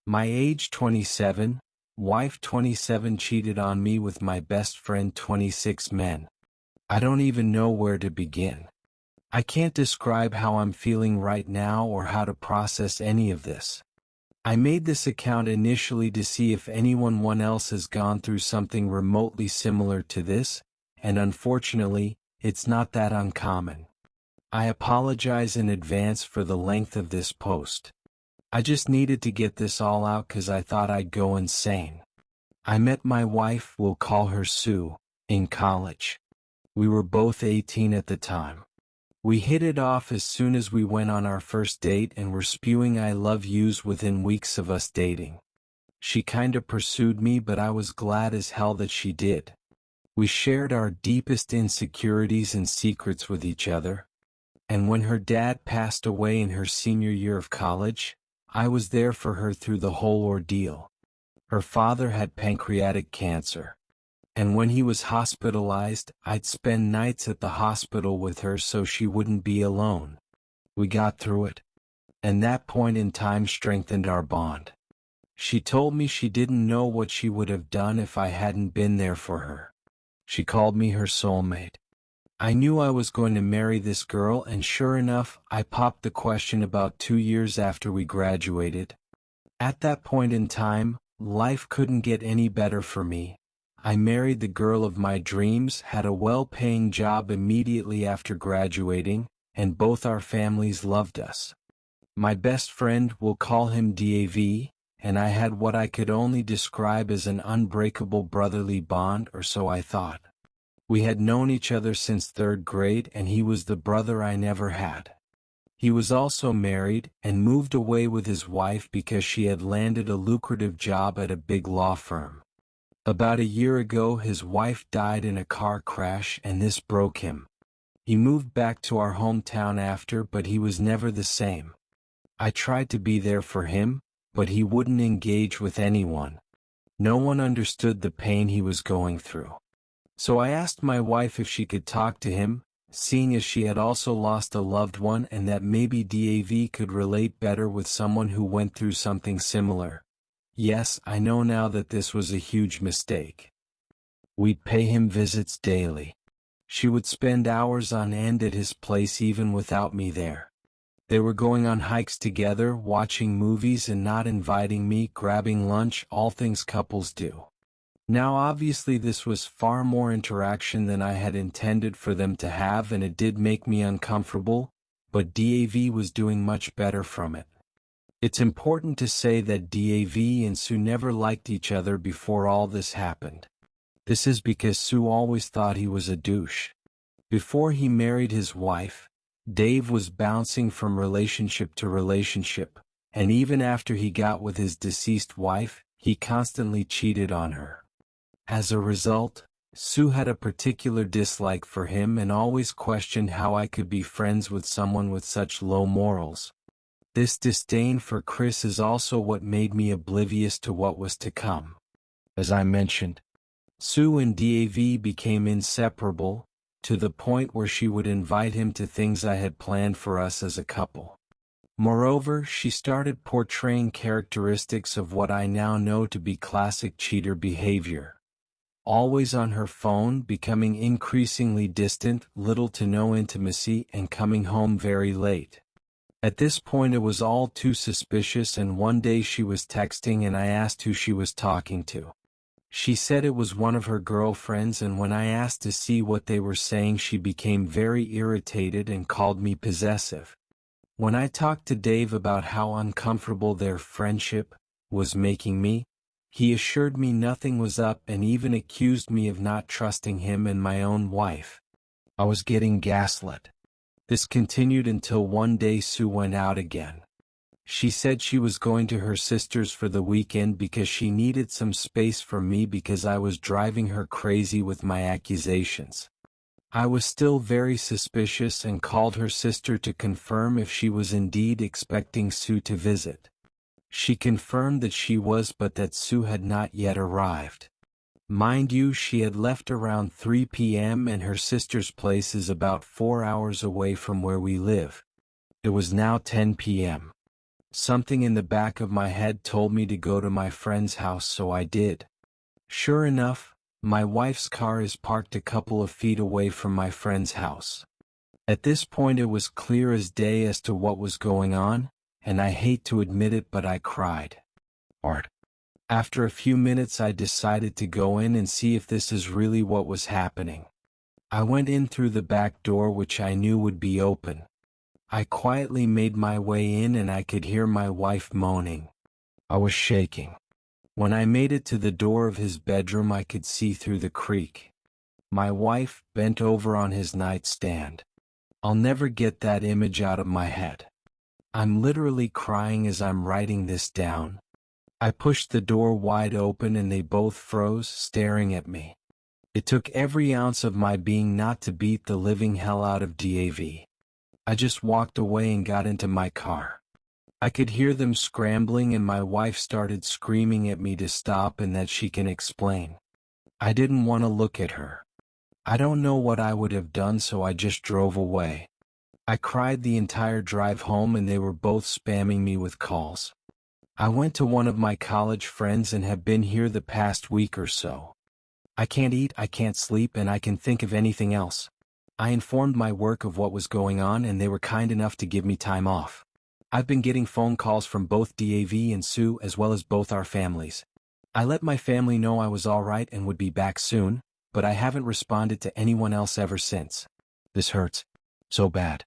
My age 27, wife 27 cheated on me with my best friend 26 men. I don't even know where to begin. I can't describe how I'm feeling right now or how to process any of this. I made this account initially to see if anyone else has gone through something remotely similar to this, and unfortunately, it's not that uncommon. I apologize in advance for the length of this post. I just needed to get this all out because I thought I'd go insane. I met my wife, we'll call her Sue, in college. We were both 18 at the time. We hit it off as soon as we went on our first date and were spewing I love yous within weeks of us dating. She kinda pursued me, but I was glad as hell that she did. We shared our deepest insecurities and secrets with each other. And when her dad passed away in her senior year of college, I was there for her through the whole ordeal. Her father had pancreatic cancer. And when he was hospitalized, I'd spend nights at the hospital with her so she wouldn't be alone. We got through it. And that point in time strengthened our bond. She told me she didn't know what she would have done if I hadn't been there for her. She called me her soulmate. I knew I was going to marry this girl, and sure enough, I popped the question about 2 years after we graduated. At that point in time, life couldn't get any better for me. I married the girl of my dreams, had a well-paying job immediately after graduating, and both our families loved us. My best friend, we'll call him DAV, and I had what I could only describe as an unbreakable brotherly bond, or so I thought. We had known each other since 3rd grade, and he was the brother I never had. He was also married and moved away with his wife because she had landed a lucrative job at a big law firm. About a year ago, his wife died in a car crash, and this broke him. He moved back to our hometown after, but he was never the same. I tried to be there for him, but he wouldn't engage with anyone. No one understood the pain he was going through. So I asked my wife if she could talk to him, seeing as she had also lost a loved one and that maybe DAV could relate better with someone who went through something similar. Yes, I know now that this was a huge mistake. We'd pay him visits daily. She would spend hours on end at his place even without me there. They were going on hikes together, watching movies and not inviting me, grabbing lunch, all things couples do. Now obviously this was far more interaction than I had intended for them to have, and it did make me uncomfortable, but DAV was doing much better from it. It's important to say that DAV and Sue never liked each other before all this happened. This is because Sue always thought he was a douche. Before he married his wife, Dave was bouncing from relationship to relationship, and even after he got with his deceased wife, he constantly cheated on her. As a result, Sue had a particular dislike for him and always questioned how I could be friends with someone with such low morals. This disdain for Chris is also what made me oblivious to what was to come. As I mentioned, Sue and DAV became inseparable, to the point where she would invite him to things I had planned for us as a couple. Moreover, she started portraying characteristics of what I now know to be classic cheater behavior. Always on her phone, becoming increasingly distant, little to no intimacy, and coming home very late. At this point it was all too suspicious, and one day she was texting and I asked who she was talking to. She said it was one of her girlfriends, and when I asked to see what they were saying she became very irritated and called me possessive. When I talked to Dave about how uncomfortable their friendship was making me, he assured me nothing was up and even accused me of not trusting him and my own wife. I was getting gaslit. This continued until one day Sue went out again. She said she was going to her sister's for the weekend because she needed some space from me because I was driving her crazy with my accusations. I was still very suspicious and called her sister to confirm if she was indeed expecting Sue to visit. She confirmed that she was, but that Sue had not yet arrived. Mind you, she had left around 3 p.m. and her sister's place is about 4 hours away from where we live. It was now 10 p.m. Something in the back of my head told me to go to my friend's house, so I did. Sure enough, my wife's car is parked a couple of feet away from my friend's house. At this point it was clear as day as to what was going on, and I hate to admit it, but I cried. After a few minutes I decided to go in and see if this is really what was happening. I went in through the back door, which I knew would be open. I quietly made my way in and I could hear my wife moaning. I was shaking. When I made it to the door of his bedroom I could see through the creak. My wife bent over on his nightstand. I'll never get that image out of my head. I'm literally crying as I'm writing this down. I pushed the door wide open and they both froze, staring at me. It took every ounce of my being not to beat the living hell out of Dav. I just walked away and got into my car. I could hear them scrambling and my wife started screaming at me to stop and that she can explain. I didn't want to look at her. I don't know what I would have done, so I just drove away. I cried the entire drive home and they were both spamming me with calls. I went to one of my college friends and have been here the past week or so. I can't eat, I can't sleep, and I can think of anything else. I informed my work of what was going on and they were kind enough to give me time off. I've been getting phone calls from both Dav and Sue as well as both our families. I let my family know I was alright and would be back soon, but I haven't responded to anyone else ever since. This hurts so bad.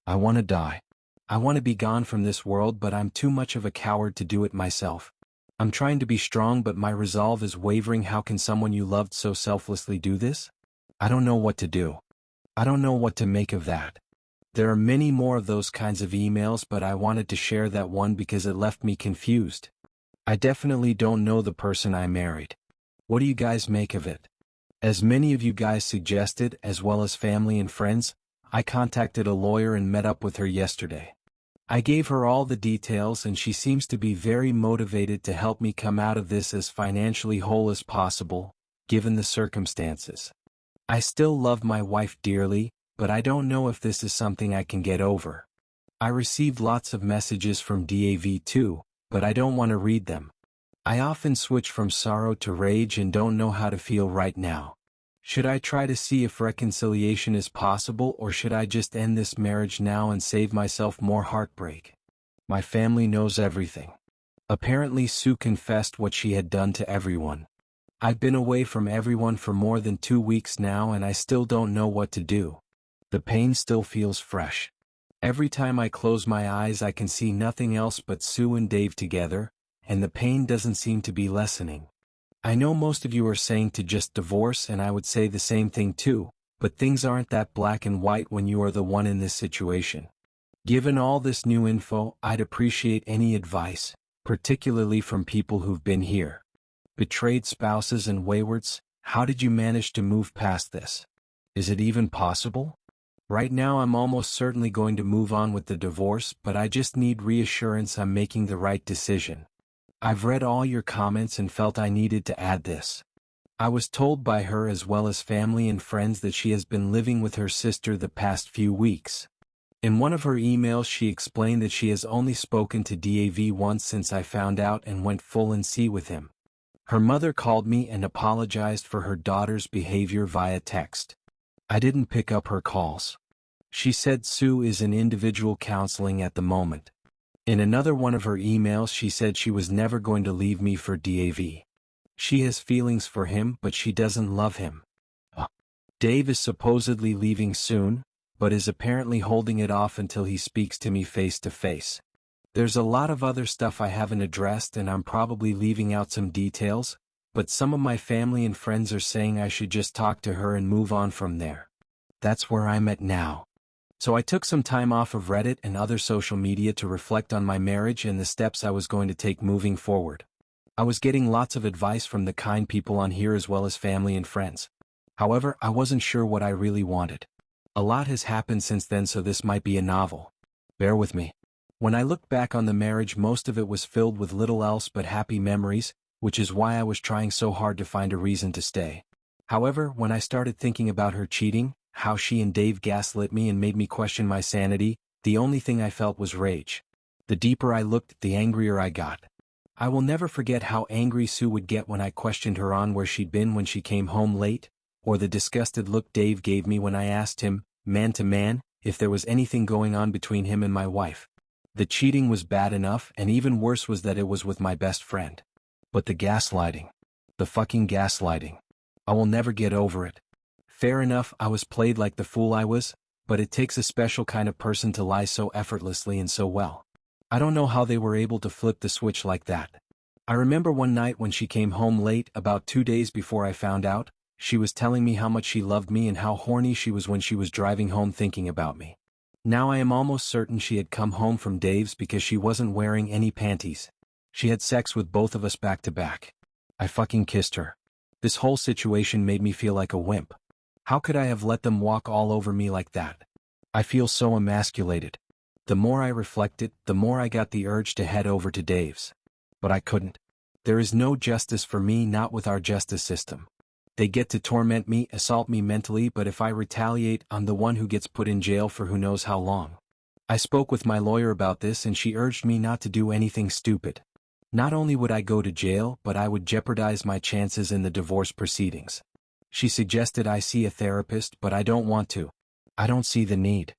I want to die. I want to be gone from this world, but I'm too much of a coward to do it myself. I'm trying to be strong, but my resolve is wavering. How can someone you loved so selflessly do this? I don't know what to do. I don't know what to make of that. There are many more of those kinds of emails, but I wanted to share that one because it left me confused. I definitely don't know the person I married. What do you guys make of it? As many of you guys suggested, as well as family and friends, I contacted a lawyer and met up with her yesterday. I gave her all the details and she seems to be very motivated to help me come out of this as financially whole as possible, given the circumstances. I still love my wife dearly, but I don't know if this is something I can get over. I received lots of messages from Dav too, but I don't want to read them. I often switch from sorrow to rage and don't know how to feel right now. Should I try to see if reconciliation is possible, or should I just end this marriage now and save myself more heartbreak? My family knows everything. Apparently Sue confessed what she had done to everyone. I've been away from everyone for more than 2 weeks now and I still don't know what to do. The pain still feels fresh. Every time I close my eyes I can see nothing else but Sue and Dave together, and the pain doesn't seem to be lessening. I know most of you are saying to just divorce, and I would say the same thing too, but things aren't that black and white when you are the one in this situation. Given all this new info, I'd appreciate any advice, particularly from people who've been here. Betrayed spouses and waywards, how did you manage to move past this? Is it even possible? Right now I'm almost certainly going to move on with the divorce, but I just need reassurance I'm making the right decision. I've read all your comments and felt I needed to add this. I was told by her as well as family and friends that she has been living with her sister the past few weeks. In one of her emails she explained that she has only spoken to Dav once since I found out and went full and see with him. Her mother called me and apologized for her daughter's behavior via text. I didn't pick up her calls. She said Sue is in individual counseling at the moment. In another one of her emails she said she was never going to leave me for Dav. She has feelings for him, but she doesn't love him. Dave is supposedly leaving soon, but is apparently holding it off until he speaks to me face to face. There's a lot of other stuff I haven't addressed and I'm probably leaving out some details, but some of my family and friends are saying I should just talk to her and move on from there. That's where I'm at now. So I took some time off of Reddit and other social media to reflect on my marriage and the steps I was going to take moving forward. I was getting lots of advice from the kind people on here as well as family and friends. However, I wasn't sure what I really wanted. A lot has happened since then, so this might be a novel. Bear with me. When I look back on the marriage, most of it was filled with little else but happy memories, which is why I was trying so hard to find a reason to stay. However, when I started thinking about her cheating, how she and Dave gaslit me and made me question my sanity, the only thing I felt was rage. The deeper I looked, the angrier I got. I will never forget how angry Sue would get when I questioned her on where she'd been when she came home late, or the disgusted look Dave gave me when I asked him, man to man, if there was anything going on between him and my wife. The cheating was bad enough, and even worse was that it was with my best friend. But the gaslighting. The fucking gaslighting. I will never get over it. Fair enough, I was played like the fool I was, but it takes a special kind of person to lie so effortlessly and so well. I don't know how they were able to flip the switch like that. I remember one night when she came home late, about 2 days before I found out, she was telling me how much she loved me and how horny she was when she was driving home thinking about me. Now I am almost certain she had come home from Dave's because she wasn't wearing any panties. She had sex with both of us back to back. I fucking kissed her. This whole situation made me feel like a wimp. How could I have let them walk all over me like that? I feel so emasculated. The more I reflected, the more I got the urge to head over to Dave's. But I couldn't. There is no justice for me, not with our justice system. They get to torment me, assault me mentally, but if I retaliate, I'm the one who gets put in jail for who knows how long. I spoke with my lawyer about this and she urged me not to do anything stupid. Not only would I go to jail, but I would jeopardize my chances in the divorce proceedings. She suggested I see a therapist, but I don't want to. I don't see the need.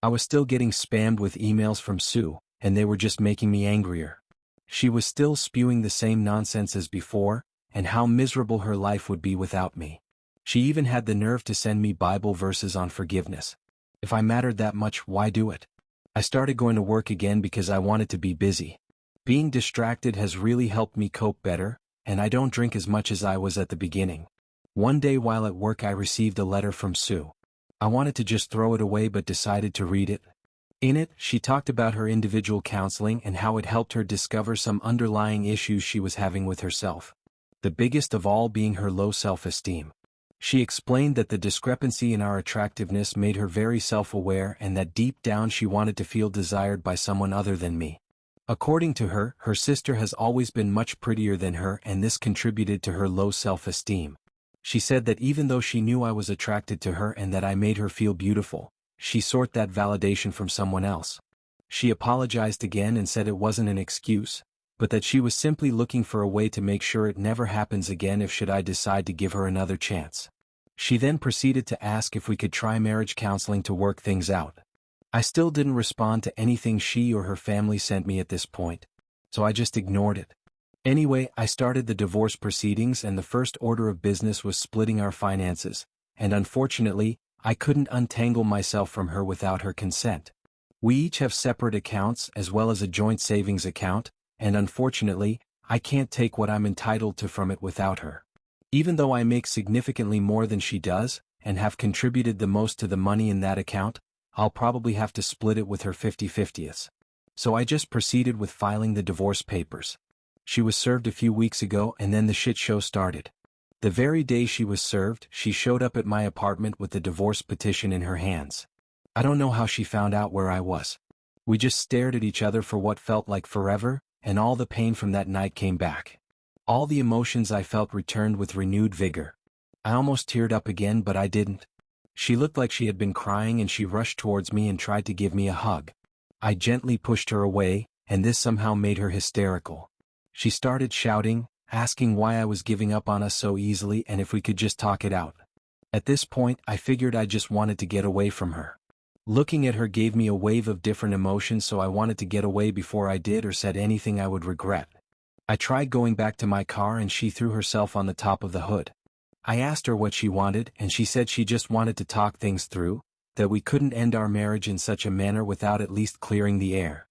I was still getting spammed with emails from Sue, and they were just making me angrier. She was still spewing the same nonsense as before, and how miserable her life would be without me. She even had the nerve to send me Bible verses on forgiveness. If I mattered that much, why do it? I started going to work again because I wanted to be busy. Being distracted has really helped me cope better, and I don't drink as much as I was at the beginning. One day while at work I received a letter from Sue. I wanted to just throw it away but decided to read it. In it, she talked about her individual counseling and how it helped her discover some underlying issues she was having with herself. The biggest of all being her low self-esteem. She explained that the discrepancy in our attractiveness made her very self-aware and that deep down she wanted to feel desired by someone other than me. According to her, her sister has always been much prettier than her and this contributed to her low self-esteem. She said that even though she knew I was attracted to her and that I made her feel beautiful, she sought that validation from someone else. She apologized again and said it wasn't an excuse, but that she was simply looking for a way to make sure it never happens again if should I decide to give her another chance. She then proceeded to ask if we could try marriage counseling to work things out. I still didn't respond to anything she or her family sent me at this point, so I just ignored it. Anyway, I started the divorce proceedings and the first order of business was splitting our finances, and unfortunately, I couldn't untangle myself from her without her consent. We each have separate accounts as well as a joint savings account, and unfortunately, I can't take what I'm entitled to from it without her. Even though I make significantly more than she does, and have contributed the most to the money in that account, I'll probably have to split it with her 50-50ths. So I just proceeded with filing the divorce papers. She was served a few weeks ago and then the shit show started. The very day she was served, she showed up at my apartment with the divorce petition in her hands. I don't know how she found out where I was. We just stared at each other for what felt like forever, and all the pain from that night came back. All the emotions I felt returned with renewed vigor. I almost teared up again but I didn't. She looked like she had been crying and she rushed towards me and tried to give me a hug. I gently pushed her away, and this somehow made her hysterical. She started shouting, asking why I was giving up on us so easily and if we could just talk it out. At this point, I figured I just wanted to get away from her. Looking at her gave me a wave of different emotions, so I wanted to get away before I did or said anything I would regret. I tried going back to my car and she threw herself on the top of the hood. I asked her what she wanted and she said she just wanted to talk things through, that we couldn't end our marriage in such a manner without at least clearing the air.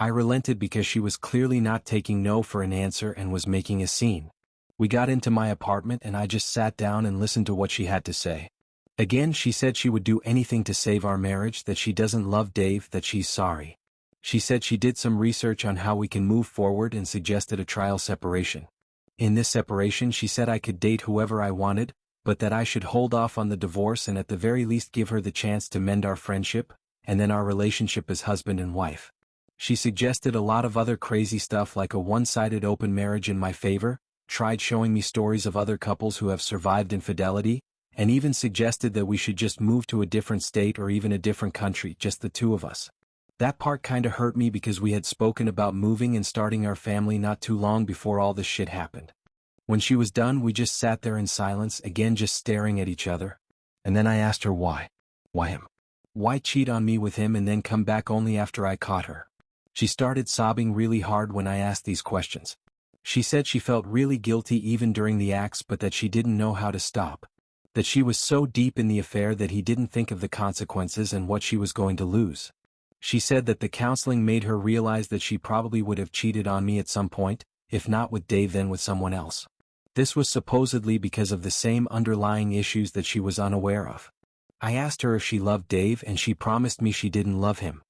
I relented because she was clearly not taking no for an answer and was making a scene. We got into my apartment and I just sat down and listened to what she had to say. Again, she said she would do anything to save our marriage, that she doesn't love Dave, that she's sorry. She said she did some research on how we can move forward and suggested a trial separation. In this separation, she said I could date whoever I wanted, but that I should hold off on the divorce and at the very least give her the chance to mend our friendship, and then our relationship as husband and wife. She suggested a lot of other crazy stuff like a one-sided open marriage in my favor, tried showing me stories of other couples who have survived infidelity, and even suggested that we should just move to a different state or even a different country, just the two of us. That part kinda hurt me because we had spoken about moving and starting our family not too long before all this shit happened. When she was done, we just sat there in silence, again just staring at each other. And then I asked her why. Why him? Why cheat on me with him and then come back only after I caught her? She started sobbing really hard when I asked these questions. She said she felt really guilty even during the acts, but that she didn't know how to stop. That she was so deep in the affair that he didn't think of the consequences and what she was going to lose. She said that the counseling made her realize that she probably would have cheated on me at some point, if not with Dave then with someone else. This was supposedly because of the same underlying issues that she was unaware of. I asked her if she loved Dave and she promised me she didn't love him.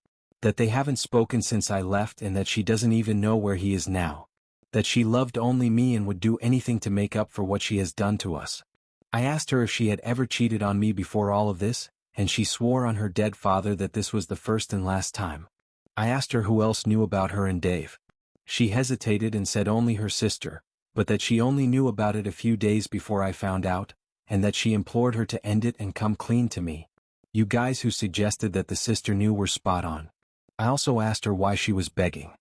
That they haven't spoken since I left and that she doesn't even know where he is now. That she loved only me and would do anything to make up for what she has done to us. I asked her if she had ever cheated on me before all of this, and she swore on her dead father that this was the first and last time. I asked her who else knew about her and Dave. She hesitated and said only her sister, but that she only knew about it a few days before I found out, and that she implored her to end it and come clean to me. You guys who suggested that the sister knew were spot on. I also asked her why she was begging.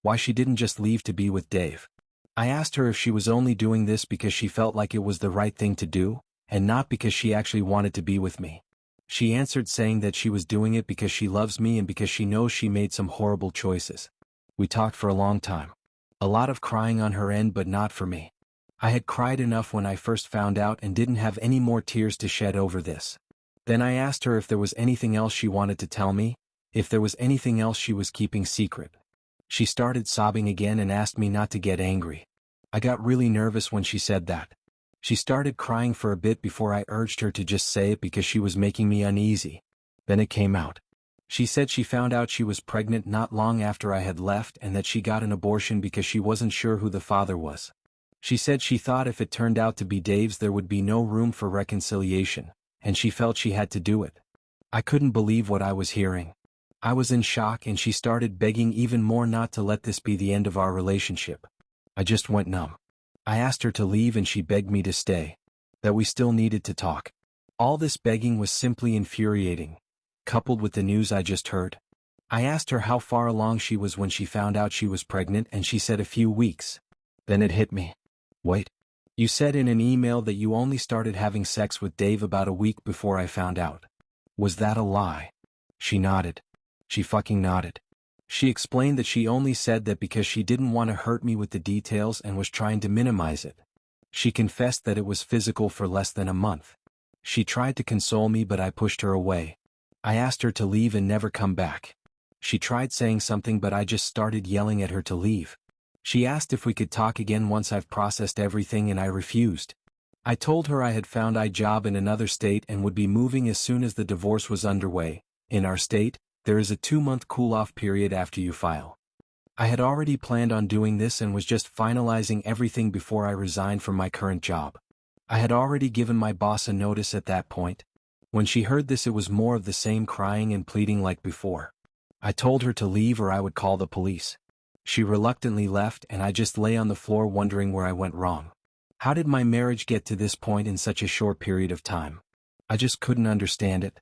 Why she didn't just leave to be with Dave. I asked her if she was only doing this because she felt like it was the right thing to do, and not because she actually wanted to be with me. She answered saying that she was doing it because she loves me and because she knows she made some horrible choices. We talked for a long time. A lot of crying on her end, but not for me. I had cried enough when I first found out and didn't have any more tears to shed over this. Then I asked her if there was anything else she wanted to tell me, if there was anything else she was keeping secret. She started sobbing again and asked me not to get angry. I got really nervous when she said that. She started crying for a bit before I urged her to just say it because she was making me uneasy. Then it came out. She said she found out she was pregnant not long after I had left and that she got an abortion because she wasn't sure who the father was. She said she thought if it turned out to be Dave's there would be no room for reconciliation, and she felt she had to do it. I couldn't believe what I was hearing. I was in shock and she started begging even more not to let this be the end of our relationship. I just went numb. I asked her to leave and she begged me to stay. That we still needed to talk. All this begging was simply infuriating, coupled with the news I just heard. I asked her how far along she was when she found out she was pregnant and she said a few weeks. Then it hit me. Wait. You said in an email that you only started having sex with Dave about a week before I found out. Was that a lie? She nodded. She fucking nodded. She explained that she only said that because she didn't want to hurt me with the details and was trying to minimize it. She confessed that it was physical for less than a month. She tried to console me but I pushed her away. I asked her to leave and never come back. She tried saying something but I just started yelling at her to leave. She asked if we could talk again once I've processed everything and I refused. I told her I had found a job in another state and would be moving as soon as the divorce was underway. In our state, there is a 2-month cool-off period after you file. I had already planned on doing this and was just finalizing everything before I resigned from my current job. I had already given my boss a notice at that point. When she heard this it was more of the same crying and pleading like before. I told her to leave or I would call the police. She reluctantly left and I just lay on the floor wondering where I went wrong. How did my marriage get to this point in such a short period of time? I just couldn't understand it.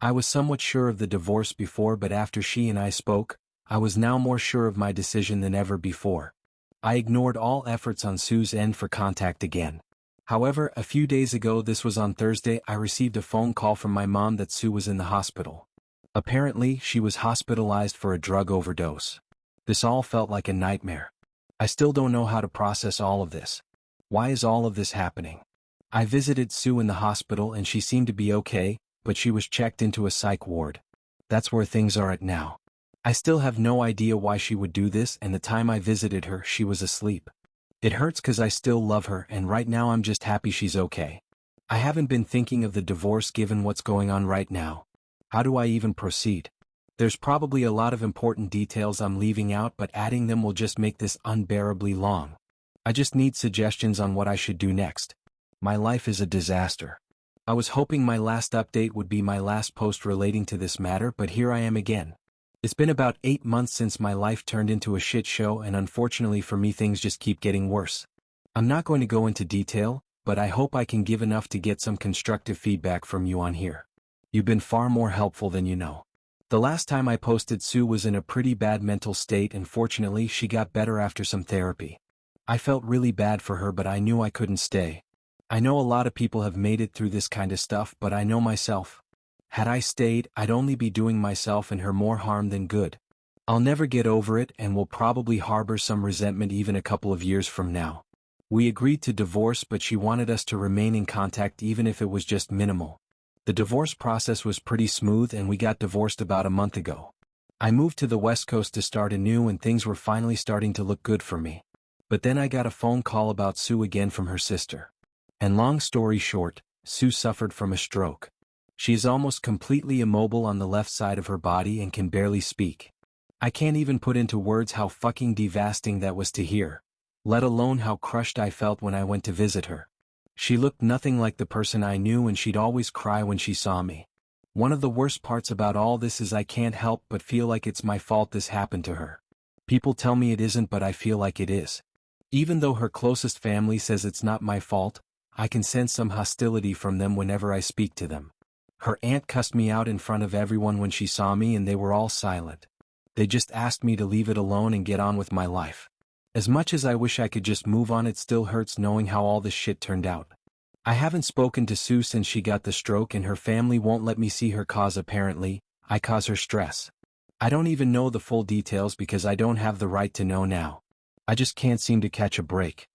I was somewhat sure of the divorce before but after she and I spoke, I was now more sure of my decision than ever before. I ignored all efforts on Sue's end for contact again. However, a few days ago, this was on Thursday, I received a phone call from my mom that Sue was in the hospital. Apparently, she was hospitalized for a drug overdose. This all felt like a nightmare. I still don't know how to process all of this. Why is all of this happening? I visited Sue in the hospital and she seemed to be okay, but she was checked into a psych ward. That's where things are at now. I still have no idea why she would do this, and the time I visited her, she was asleep. It hurts cause I still love her and right now I'm just happy she's okay. I haven't been thinking of the divorce given what's going on right now. How do I even proceed? There's probably a lot of important details I'm leaving out but adding them will just make this unbearably long. I just need suggestions on what I should do next. My life is a disaster. I was hoping my last update would be my last post relating to this matter but here I am again. It's been about 8 months since my life turned into a shit show and unfortunately for me things just keep getting worse. I'm not going to go into detail, but I hope I can give enough to get some constructive feedback from you on here. You've been far more helpful than you know. The last time I posted, Sue was in a pretty bad mental state, and fortunately she got better after some therapy. I felt really bad for her, but I knew I couldn't stay. I know a lot of people have made it through this kind of stuff, but I know myself. Had I stayed, I'd only be doing myself and her more harm than good. I'll never get over it and will probably harbor some resentment even a couple of years from now. We agreed to divorce, but she wanted us to remain in contact even if it was just minimal. The divorce process was pretty smooth and we got divorced about a month ago. I moved to the West Coast to start anew and things were finally starting to look good for me. But then I got a phone call about Sue again from her sister. And long story short, Sue suffered from a stroke. She is almost completely immobile on the left side of her body and can barely speak. I can't even put into words how fucking devastating that was to hear, let alone how crushed I felt when I went to visit her. She looked nothing like the person I knew and she'd always cry when she saw me. One of the worst parts about all this is I can't help but feel like it's my fault this happened to her. People tell me it isn't, but I feel like it is. Even though her closest family says it's not my fault, I can sense some hostility from them whenever I speak to them. Her aunt cussed me out in front of everyone when she saw me and they were all silent. They just asked me to leave it alone and get on with my life. As much as I wish I could just move on, it still hurts knowing how all this shit turned out. I haven't spoken to Sue since she got the stroke and her family won't let me see her cause apparently, I cause her stress. I don't even know the full details because I don't have the right to know now. I just can't seem to catch a break.